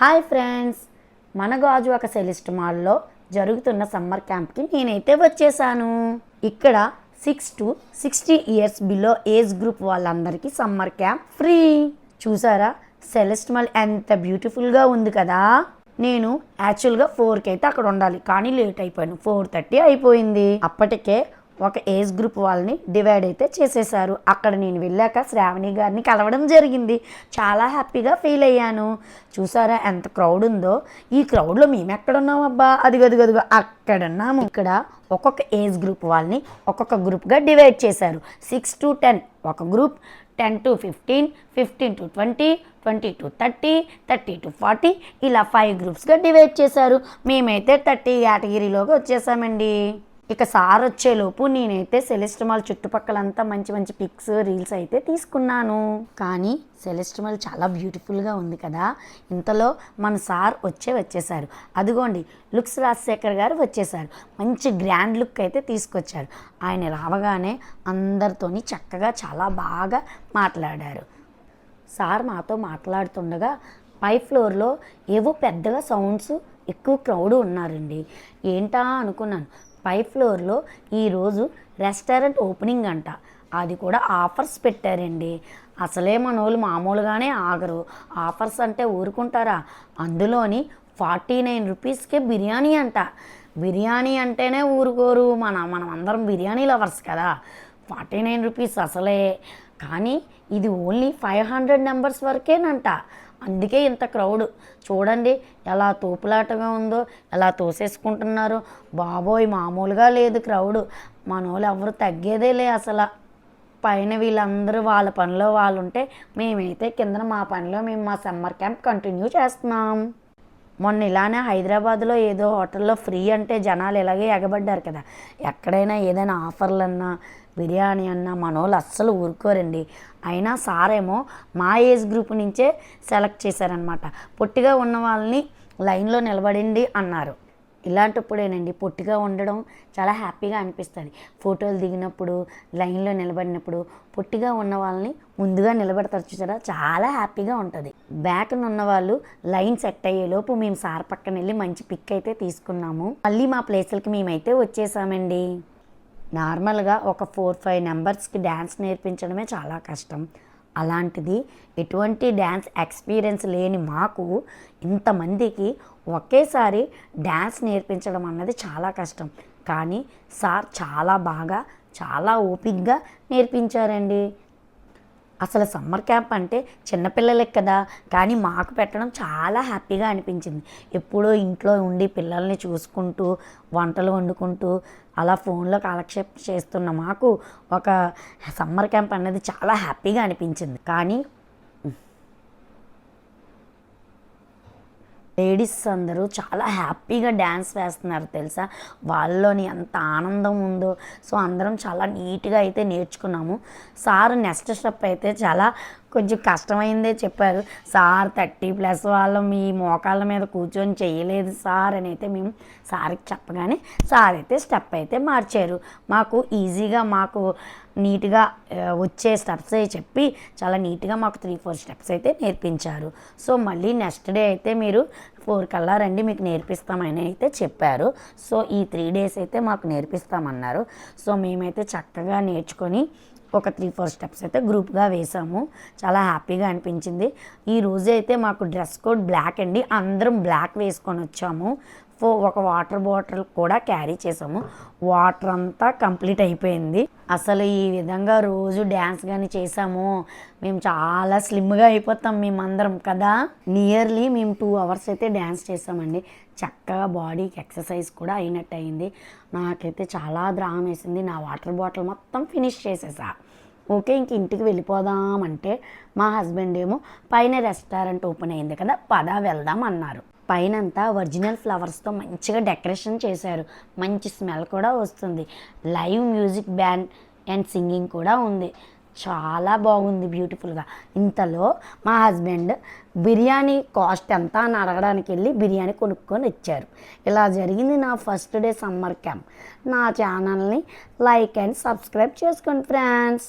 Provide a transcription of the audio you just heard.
Hi friends, మన Gajuwaka Celeste మాల్లో జరుగుతున్న సమ్మర్ క్యాంప్కి నేనైతే వచ్చేసాను. ఇక్కడ 6 to 60 years below age group వాళ్ళందరికీ సమ్మర్ క్యాంప్ ఫ్రీ. చూసారా సెలిస్ట్ మాల్ ఎంత బ్యూటిఫుల్గా ఉంది కదా. నేను యాక్చువల్గా 4కి అయితే అక్కడ ఉండాలి, కానీ లేట్ అయిపోయాను. 4:30 అయిపోయింది. అప్పటికే ఒక ఏజ్ గ్రూప్ వాళ్ళని డివైడ్ అయితే చేసేసారు. అక్కడ నేను వెళ్ళాక శ్రావణి గారిని కలవడం జరిగింది. చాలా హ్యాపీగా ఫీల్ అయ్యాను. చూసారా ఎంత క్రౌడ్ ఉందో. ఈ క్రౌడ్లో మేము ఎక్కడున్నాం అబ్బా, అదిగదిగదిగో అక్కడ ఉన్నాము. ఇక్కడ ఒక్కొక్క ఏజ్ గ్రూప్ వాళ్ళని ఒక్కొక్క గ్రూప్గా డివైడ్ చేశారు. 6 to 10 ఒక group, 10 to 15, 15 to 20, 20 to 30, 30 to 40 ఇలా 5 గ్రూప్స్గా డివైడ్ చేశారు. మేమైతే 30 కేటగిరీలోకి వచ్చేసామండి. ఇక సార్ వచ్చేలోపు నేనైతే సెలిస్ట్ మాల్ చుట్టుపక్కలంతా మంచి మంచి పిక్స్ రీల్స్ అయితే తీసుకున్నాను. కానీ సెలిస్ట్ మాల్ చాలా బ్యూటిఫుల్గా ఉంది కదా. ఇంతలో మన సార్ వచ్చేసారు. అదిగోండి లుక్స్ రాజశేఖర్ గారు వచ్చేసారు. మంచి గ్రాండ్ లుక్ అయితే తీసుకొచ్చారు. ఆయన రావగానే అందరితోని చక్కగా చాలా బాగా మాట్లాడారు. సార్ మాతో మాట్లాడుతుండగా పై ఫ్లోర్లో ఏవో పెద్దగా సౌండ్స్, ఎక్కువ క్రౌడ్ ఉన్నారండి. ఏంటా అనుకున్నాను. పై ఫ్లోర్లో ఈరోజు రెస్టారెంట్ ఓపెనింగ్ అంట. అది కూడా ఆఫర్స్ పెట్టారండి. అసలే మన వాళ్ళు మామూలుగానే ఆగరు. ఆఫర్స్ అంటే ఊరుకుంటారా? అందులోని 49 రూపీస్కే బిర్యానీ అంట. బిర్యానీ అంటేనే ఊరుకోరు. మనం అందరం బిర్యానీ లవర్స్ కదా. 49 రూపీస్ అసలే. కానీ ఇది ఓన్లీ 500 మెంబర్స్ వరకేనంట. అందుకే ఇంత క్రౌడ్. చూడండి ఎలా తోపులాటగా ఉందో, ఎలా తోసేసుకుంటున్నారో. బాబోయ్ మామూలుగా లేదు క్రౌడ్. మన వాళ్ళు ఎవరు తగ్గేదేలే అసలు. పైన వీళ్ళందరూ వాళ్ళ పనిలో వాళ్ళు ఉంటే, మేమైతే కింద మా పనిలో మేము మా సమ్మర్ క్యాంప్ కంటిన్యూ చేస్తున్నాం. మొన్న ఇలానే హైదరాబాద్లో ఏదో హోటల్లో ఫ్రీ అంటే జనాలు ఇలాగే ఎగబడ్డారు కదా. ఎక్కడైనా ఏదైనా ఆఫర్లన్నా బిర్యానీ అన్నా మనోళ్ళు అస్సలు ఊరుకోరండి. అయినా సారేమో మా ఏజ్ గ్రూప్ నుంచే సెలెక్ట్ చేశారనమాట. పొట్టిగా ఉన్న వాళ్ళని లైన్లో నిలబడండి అన్నారు. ఇలాంటప్పుడేనండి పొట్టిగా ఉండడం చాలా హ్యాపీగా అనిపిస్తుంది. ఫోటోలు దిగినప్పుడు, లైన్లో నిలబడినప్పుడు పొట్టిగా ఉన్న వాళ్ళని ముందుగా నిలబెడతారు చూసారా, చాలా హ్యాపీగా ఉంటుంది. బ్యాక్ను ఉన్న వాళ్ళు లైన్ సెట్ అయ్యేలోపు మేము సార్ పక్కన వెళ్ళి మంచి పిక్ అయితే తీసుకున్నాము. మళ్ళీ మా ప్లేసులకి మేమైతే వచ్చేసామండి. నార్మల్గా ఒక 4-5 మెంబర్స్కి డ్యాన్స్ నేర్పించడమే చాలా కష్టం. అలాంటిది ఎటువంటి డ్యాన్స్ ఎక్స్పీరియన్స్ లేని మాకు ఇంతమందికి ఒకేసారి డ్యాన్స్ నేర్పించడం అన్నది చాలా కష్టం. కానీ సార్ చాలా బాగా, చాలా ఓపికగా నేర్పించారండి. అసలు సమ్మర్ క్యాంప్ అంటే చిన్నపిల్లలకి కదా, కానీ మాకు పెట్టడం చాలా హ్యాపీగా అనిపించింది. ఎప్పుడో ఇంట్లో ఉండి పిల్లల్ని చూసుకుంటూ, వంటలు వండుకుంటూ అలా ఫోన్లో కాలక్షేపం చేస్తున్న మాకు ఒక సమ్మర్ క్యాంప్ అనేది చాలా హ్యాపీగా అనిపించింది. కానీ లేడీస్ అందరూ చాలా హ్యాపీగా డ్యాన్స్ వేస్తున్నారు తెలుసా. వాళ్ళలోని ఎంత ఆనందం ఉందో. సో అందరం చాలా నీట్గా అయితే నేర్చుకున్నాము. సార్ నెక్స్ట్ స్టెప్ అయితే చాలా కొంచెం కష్టమైందే చెప్పారు. సార్ 30+ వాళ్ళం మీ మోకాళ్ళ మీద కూర్చొని చేయలేదు సార్ అని అయితే మేము సార్కి చెప్పగానే సార్ అయితే స్టెప్ అయితే మార్చారు. మాకు ఈజీగా, మాకు నీట్గా వచ్చే స్టెప్స్ అయి చెప్పి చాలా నీట్గా మాకు 3-4 స్టెప్స్ అయితే నేర్పించారు. సో మళ్ళీ నెక్స్ట్ డే అయితే మీరు 4 కల్లా రండి, మీకు నేర్పిస్తామని అయితే చెప్పారు. సో ఈ 3 డేస్ అయితే మాకు నేర్పిస్తామన్నారు. సో మేమైతే చక్కగా నేర్చుకొని ఒక 3-4 స్టెప్స్ అయితే గ్రూప్గా వేసాము. చాలా హ్యాపీగా అనిపించింది. ఈ రోజు అయితే మాకు డ్రెస్ కోడ్ బ్లాక్ అండి. అందరం బ్లాక్ వేసుకొని వచ్చాము. ఒక వాటర్ బాటిల్ కూడా క్యారీ చేసాము. వాటర్ అంతా కంప్లీట్ అయిపోయింది. అసలు ఈ విధంగా రోజు డ్యాన్స్ కానీ చేసాము మేము చాలా స్లిమ్గా అయిపోతాం మేమందరం కదా. నియర్లీ మేము 2 అవర్స్ అయితే డ్యాన్స్ చేసామండి. చక్కగా బాడీకి ఎక్సర్సైజ్ కూడా అయినట్టు అయింది. నాకైతే చాలా దాహం వేసింది. నా వాటర్ బాటిల్ మొత్తం ఫినిష్ చేసేసా. ఓకే ఇంక ఇంటికి వెళ్ళిపోదామంటే మా హస్బెండ్ ఏమో పైన రెస్టారెంట్ ఓపెన్ అయింది కదా, పద వెళ్దాం అన్నారు. పైనంతా ఒరిజినల్ ఫ్లవర్స్తో మంచిగా డెకరేషన్ చేశారు. మంచి స్మెల్ కూడా వస్తుంది. Live music band and singing కూడా ఉంది. చాలా బాగుంది బ్యూటిఫుల్గా. ఇంతలో మా హస్బెండ్ బిర్యానీ కాస్ట్ ఎంత అని అడగడానికి వెళ్ళి బిర్యానీ కొనుక్కొని ఇచ్చారు. ఇలా జరిగింది నా ఫస్ట్ డే సమ్మర్ క్యాంప్. నా ఛానల్ని లైక్ అండ్ సబ్స్క్రైబ్ చేసుకోండి ఫ్రెండ్స్.